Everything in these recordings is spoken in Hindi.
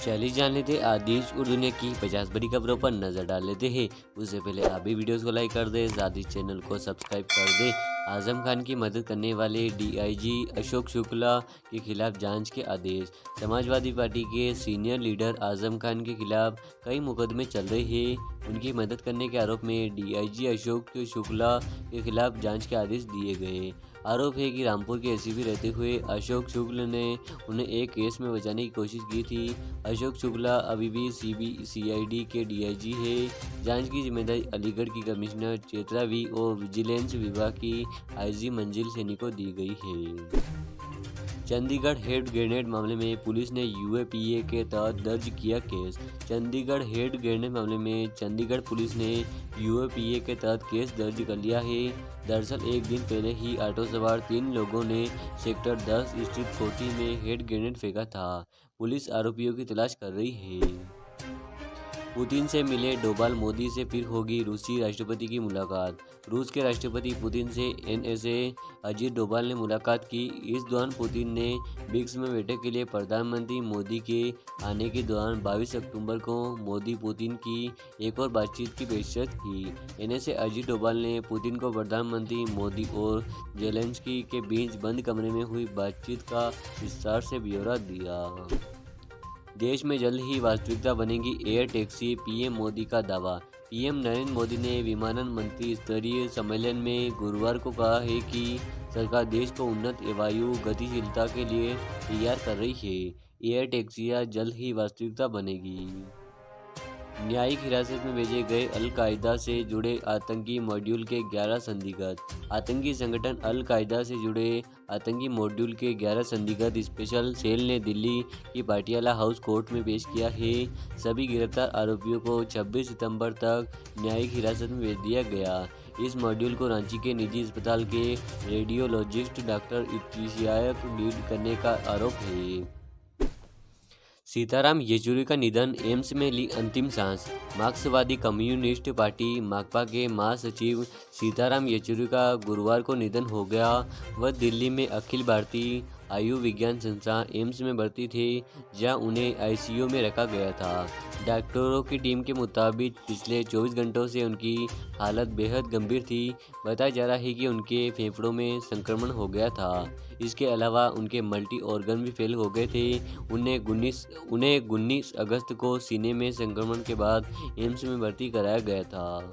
चलिए जान लेते हैं आज देश और दुनिया की 50 बड़ी खबरों पर नजर डाल लेते हैं। उससे पहले आप भी वीडियोस को लाइक कर दें, साथ ही चैनल को सब्सक्राइब कर दें। आजम खान की मदद करने वाले डीआईजी अशोक शुक्ला के खिलाफ जांच के आदेश। समाजवादी पार्टी के सीनियर लीडर आजम खान के खिलाफ कई मुकदमे चल रहे हैं। उनकी मदद करने के आरोप में डीआईजी अशोक शुक्ला के खिलाफ जांच के आदेश दिए गए। आरोप है कि रामपुर के एसीपी रहते हुए अशोक शुक्ल ने उन्हें एक केस में बचाने की कोशिश की थी। अशोक शुक्ला अभी भी सीआईडी के डीआईजी है। जांच की जिम्मेदारी अलीगढ़ की कमिश्नर चेत्रा वी और विजिलेंस विभाग की आईजी मंजिल सैनी को दी गई है। चंडीगढ़ हेड ग्रेनेड मामले में पुलिस ने यूएपीए के तहत दर्ज किया केस। चंडीगढ़ हेड ग्रेनेड मामले में चंडीगढ़ पुलिस ने यूएपीए के तहत केस दर्ज कर लिया है। दरअसल एक दिन पहले ही ऑटो सवार 3 लोगों ने सेक्टर 10 स्थित कोठी में हेड ग्रेनेड फेंका था। पुलिस आरोपियों की तलाश कर रही है। पुतिन से मिले डोभाल, मोदी से फिर होगी रूसी राष्ट्रपति की मुलाकात। रूस के राष्ट्रपति पुतिन से एनएसए अजीत डोभाल ने मुलाकात की। इस दौरान पुतिन ने ब्रिक्स में बैठक के लिए प्रधानमंत्री मोदी के आने के दौरान 22 अक्टूबर को मोदी पुतिन की एक और बातचीत की पेशकश की। एनएसए अजीत डोभाल ने पुतिन को प्रधानमंत्री मोदी और जेलेंस्की के बीच बंद कमरे में हुई बातचीत का विस्तार से ब्यौरा दिया। देश में जल्द ही वास्तविकता बनेगी एयर टैक्सी, पीएम मोदी का दावा। पीएम नरेंद्र मोदी ने विमानन मंत्री स्तरीय सम्मेलन में गुरुवार को कहा है कि सरकार देश को उन्नत वायु गतिशीलता के लिए तैयार कर रही है। एयर टैक्सियां जल्द ही वास्तविकता बनेगी। न्यायिक हिरासत में भेजे गए अल-कायदा से जुड़े आतंकी मॉड्यूल के 11 संदिग्ध। आतंकी संगठन अल-कायदा से जुड़े आतंकी मॉड्यूल के 11 संदिग्ध स्पेशल सेल ने दिल्ली की पाटियाला हाउस कोर्ट में पेश किया है। सभी गिरफ्तार आरोपियों को 26 सितंबर तक न्यायिक हिरासत में भेज दिया गया। इस मॉड्यूल को रांची के निजी अस्पताल के रेडियोलॉजिस्ट डॉक्टर इत्तियाक लीड करने का आरोप है। सीताराम येचुरी का निधन, एम्स में ली अंतिम सांस। मार्क्सवादी कम्युनिस्ट पार्टी माकपा के महासचिव सीताराम येचुरी का गुरुवार को निधन हो गया। वह दिल्ली में अखिल भारतीय आयुर्विज्ञान संस्थान एम्स में भर्ती थे, जहां उन्हें आईसीयू में रखा गया था। डॉक्टरों की टीम के मुताबिक पिछले 24 घंटों से उनकी हालत बेहद गंभीर थी। बताया जा रहा है कि उनके फेफड़ों में संक्रमण हो गया था। इसके अलावा उनके मल्टी ऑर्गन भी फेल हो गए थे। उन्हें 19 अगस्त को सीने में संक्रमण के बाद एम्स में भर्ती कराया गया था।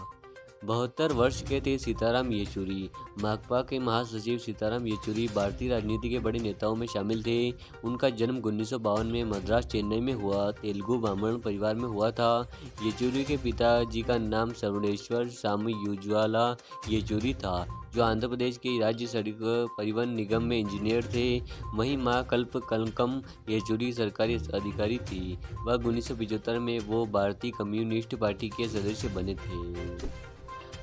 72 वर्ष के थे सीताराम येचुरी। माकपा के महासचिव सीताराम येचुरी भारतीय राजनीति के बड़े नेताओं में शामिल थे। उनका जन्म 1952 में मद्रास, चेन्नई में हुआ। तेलुगु ब्राह्मण परिवार में हुआ था। येचुरी के पिताजी का नाम सर्वेश्वर सामयुज्वाला येचुरी था, जो आंध्र प्रदेश के राज्य सड़क परिवहन निगम में इंजीनियर थे। वहीं मां कल्पकलकम येचुरी सरकारी अधिकारी थी। वह 1975 में वो भारतीय कम्युनिस्ट पार्टी के सदस्य बने थे।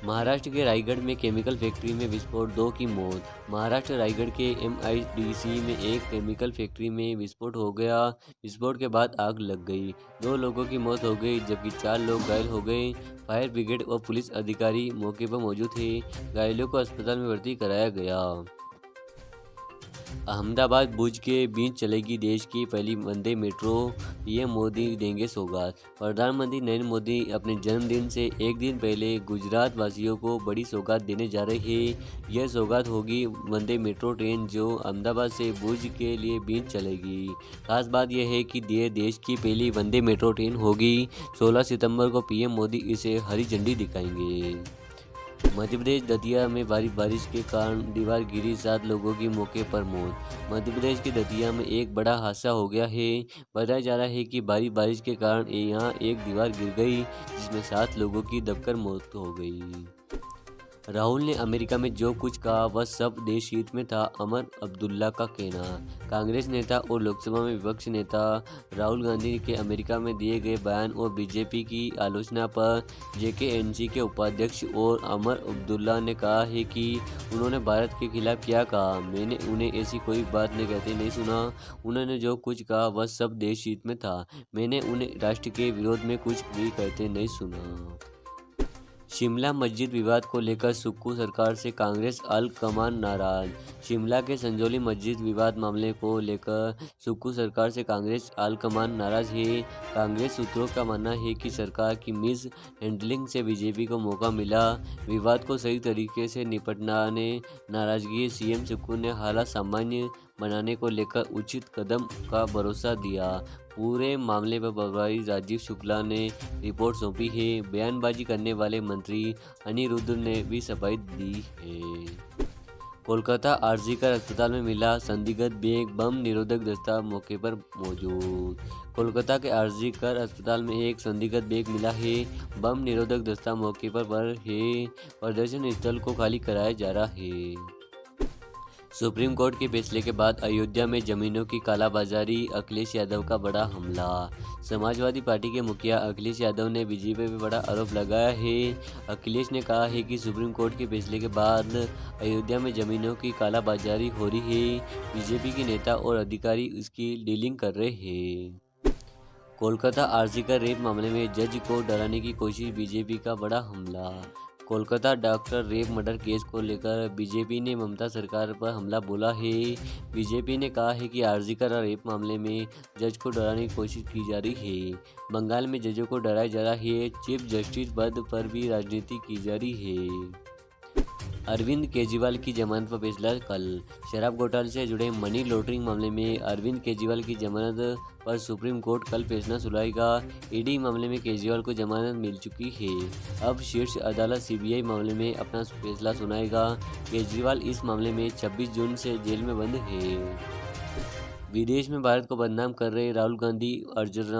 महाराष्ट्र के रायगढ़ में केमिकल फैक्ट्री में विस्फोट, 2 की मौत। महाराष्ट्र रायगढ़ के एमआईडीसी में एक केमिकल फैक्ट्री में विस्फोट हो गया। विस्फोट के बाद आग लग गई। 2 लोगों की मौत हो गई, जबकि 4 लोग घायल हो गए। फायर ब्रिगेड और पुलिस अधिकारी मौके पर मौजूद थे। घायलों को अस्पताल में भर्ती कराया गया। अहमदाबाद भुज के बीच चलेगी देश की पहली वंदे मेट्रो, पीएम मोदी देंगे सौगात। प्रधानमंत्री नरेंद्र मोदी अपने जन्मदिन से एक दिन पहले गुजरात वासियों को बड़ी सौगात देने जा रहे हैं। यह सौगात होगी वंदे मेट्रो ट्रेन, जो अहमदाबाद से भुज के लिए बीच चलेगी। खास बात यह है कि यह देश की पहली वंदे मेट्रो ट्रेन होगी। 16 सितंबर को पीएम मोदी इसे हरी झंडी दिखाएंगे। मध्य प्रदेश दतिया में भारी बारिश के कारण दीवार गिरी, 7 लोगों की मौके पर मौत। मध्य प्रदेश के दतिया में एक बड़ा हादसा हो गया है। बताया जा रहा है कि भारी बारिश के कारण यहां एक दीवार गिर गई, जिसमें 7 लोगों की दबकर मौत हो गई। राहुल ने अमेरिका में जो कुछ कहा वह सब देश हित में था, अमर अब्दुल्ला का कहना। कांग्रेस नेता और लोकसभा में विपक्ष नेता राहुल गांधी के अमेरिका में दिए गए बयान और बीजेपी की आलोचना पर जेकेएनसी के उपाध्यक्ष और अमर अब्दुल्ला ने कहा है कि उन्होंने भारत के खिलाफ क्या कहा। मैंने उन्हें ऐसी कोई बात कहते नहीं सुना। उन्होंने जो कुछ कहा वह सब देश हित में था। मैंने उन्हें राष्ट्र के विरोध में कुछ भी कहते नहीं सुना। शिमला मस्जिद विवाद को लेकर सुक्खू सरकार से कांग्रेस आलाकमान नाराज। शिमला के संजौली मस्जिद विवाद मामले को लेकर सुक्खू सरकार से कांग्रेस आलाकमान नाराज है। कांग्रेस सूत्रों का मानना है कि सरकार की मिस हैंडलिंग से बीजेपी को मौका मिला। विवाद को सही तरीके से निपटाने नाराजगी सीएम सुक्खू ने हालात सामान्य बनाने को लेकर उचित कदम का भरोसा दिया। पूरे मामले पर प्रभारी राजीव शुक्ला ने रिपोर्ट सौंपी है। बयानबाजी करने वाले मंत्री अनिरुद्ध ने भी सफाई दी है। कोलकाता आरजीकर अस्पताल में मिला संदिग्ध बैग, बम निरोधक दस्ता मौके पर मौजूद। कोलकाता के आरजीकर अस्पताल में एक संदिग्ध बैग मिला है। बम निरोधक दस्ता मौके पर है। प्रदर्शन स्थल को खाली कराया जा रहा है। सुप्रीम कोर्ट के फैसले के बाद अयोध्या में जमीनों की कालाबाजारी, अखिलेश यादव का बड़ा हमला। समाजवादी पार्टी के मुखिया अखिलेश यादव ने बीजेपी पर बड़ा आरोप लगाया है। अखिलेश ने कहा है कि सुप्रीम कोर्ट के फैसले के बाद अयोध्या में जमीनों की कालाबाजारी हो रही है। बीजेपी के नेता और अधिकारी इसकी डीलिंग कर रहे हैं। कोलकाता आरजीकर रेप मामले में जज को डराने की कोशिश, बीजेपी का बड़ा हमला। Kolkata doctor rape murder case को लेकर बीजेपी ने ममता सरकार पर हमला बोला है। बीजेपी ने कहा है कि आरजीकर रेप मामले में जज को डराने की कोशिश की जा रही है। बंगाल में जजों को डराया जा रहा है। चीफ जस्टिस पद पर भी राजनीति की जा रही है। अरविंद केजरीवाल की जमानत पर फैसला कल। शराब घोटाले से जुड़े मनी लॉन्ड्रिंग मामले में अरविंद केजरीवाल की जमानत पर सुप्रीम कोर्ट कल फैसला सुनाएगा। ईडी मामले में केजरीवाल को जमानत मिल चुकी है। अब शीर्ष अदालत सीबीआई मामले में अपना फैसला सुनाएगा। केजरीवाल इस मामले में 26 जून से जेल में बंद है। विदेश में भारत को बदनाम कर रहे राहुल गांधी, अर्जुन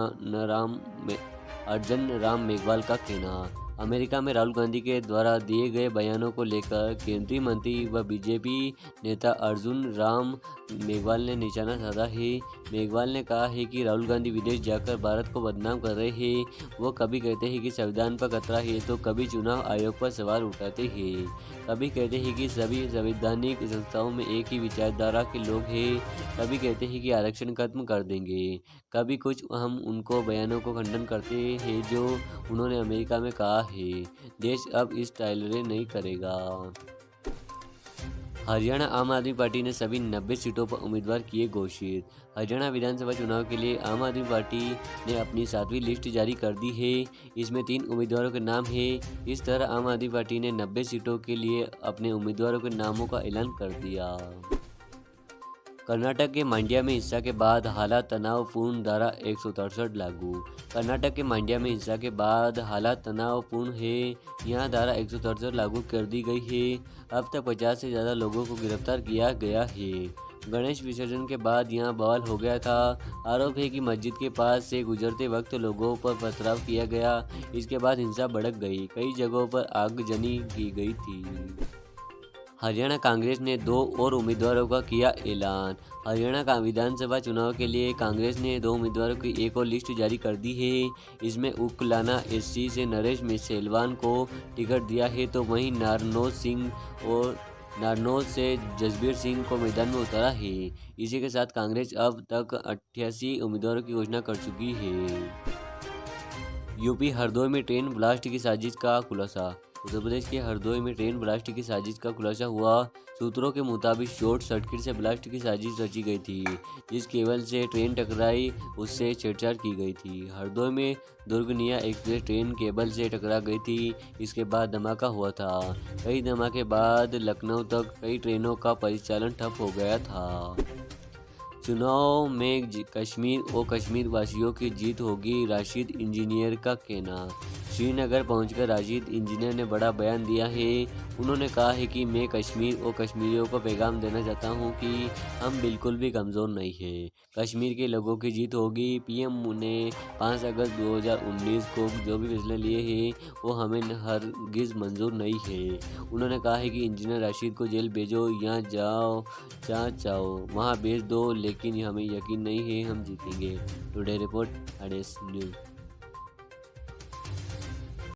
राम मेघवाल का कहना। अमेरिका में राहुल गांधी के द्वारा दिए गए बयानों को लेकर केंद्रीय मंत्री व बीजेपी नेता अर्जुन राम मेघवाल ने निशाना साधा है। मेघवाल ने कहा है कि राहुल गांधी विदेश जाकर भारत को बदनाम कर रहे हैं। वो कभी कहते हैं कि संविधान पर खतरा है तो कभी चुनाव आयोग पर सवाल उठाते हैं। कभी कहते हैं कि सभी संवैधानिक संस्थाओं में एक ही विचारधारा के लोग हैं। कभी कहते हैं कि आरक्षण खत्म कर देंगे। कभी कुछ हम उनको बयानों को खंडन करते हैं जो उन्होंने अमेरिका में कहा है। देश अब इस टाइलरे नहीं करेगा। हरियाणा आम आदमी पार्टी ने सभी 90 सीटों पर उम्मीदवार किए घोषित। हरियाणा विधानसभा चुनाव के लिए आम आदमी पार्टी ने अपनी 7वीं लिस्ट जारी कर दी है। इसमें 3 उम्मीदवारों के नाम हैं। इस तरह आम आदमी पार्टी ने 90 सीटों के लिए अपने उम्मीदवारों के नामों का ऐलान कर दिया। कर्नाटक के मांड्या में हिंसा के बाद हालात तनावपूर्ण, धारा 163 लागू। कर्नाटक के मांड्या में हिंसा के बाद हालात तनावपूर्ण है। यहाँ धारा 163 लागू कर दी गई है। अब तक 50 से ज़्यादा लोगों को गिरफ्तार किया गया है। गणेश विसर्जन के बाद यहाँ बवाल हो गया था। आरोप है कि मस्जिद के पास से गुजरते वक्त लोगों पर पथराव किया गया। इसके बाद हिंसा भड़क गई। कई जगहों पर आगजनी की गई थी। हरियाणा कांग्रेस ने 2 और उम्मीदवारों का किया ऐलान। हरियाणा का विधानसभा चुनाव के लिए कांग्रेस ने 2 उम्मीदवारों की एक और लिस्ट जारी कर दी है। इसमें उकलाना एससी से नरेश सेलवान को टिकट दिया है तो वहीं नारनौल से जसबीर सिंह को मैदान में उतारा है। इसी के साथ कांग्रेस अब तक 88 उम्मीदवारों की घोषणा कर चुकी है। यूपी हरदोई में ट्रेन ब्लास्ट की साजिश का खुलासा। उत्तर प्रदेश के हरदोई में ट्रेन ब्लास्ट की साजिश का खुलासा हुआ। सूत्रों के मुताबिक शॉर्ट सर्किट से ब्लास्ट की साजिश रची गई थी। जिस केबल से ट्रेन टकराई उससे छेड़छाड़ की गई थी। हरदोई में दुर्गनिया एक्सप्रेस ट्रेन केबल से टकरा गई थी। इसके बाद धमाका हुआ था। कई धमाके बाद लखनऊ तक कई ट्रेनों का परिचालन ठप हो गया था। चुनाव में कश्मीर और कश्मीर वासियों की जीत होगी, राशिद इंजीनियर का कहना। श्रीनगर पहुंचकर राशिद इंजीनियर ने बड़ा बयान दिया है। उन्होंने कहा है कि मैं कश्मीर और कश्मीरियों को पैगाम देना चाहता हूं कि हम बिल्कुल भी कमज़ोर नहीं हैं। कश्मीर के लोगों की जीत होगी। पीएम ने 5 अगस्त 2019 को जो भी फैसले लिए हैं वो हमें हरगिज़ मंजूर नहीं है। उन्होंने कहा है कि इंजीनियर राशिद को जेल भेजो या जाओ जहाँ चाहो वहाँ भेज दो, लेकिन हमें यकीन नहीं है हम जीतेंगे। Today report, ADS news.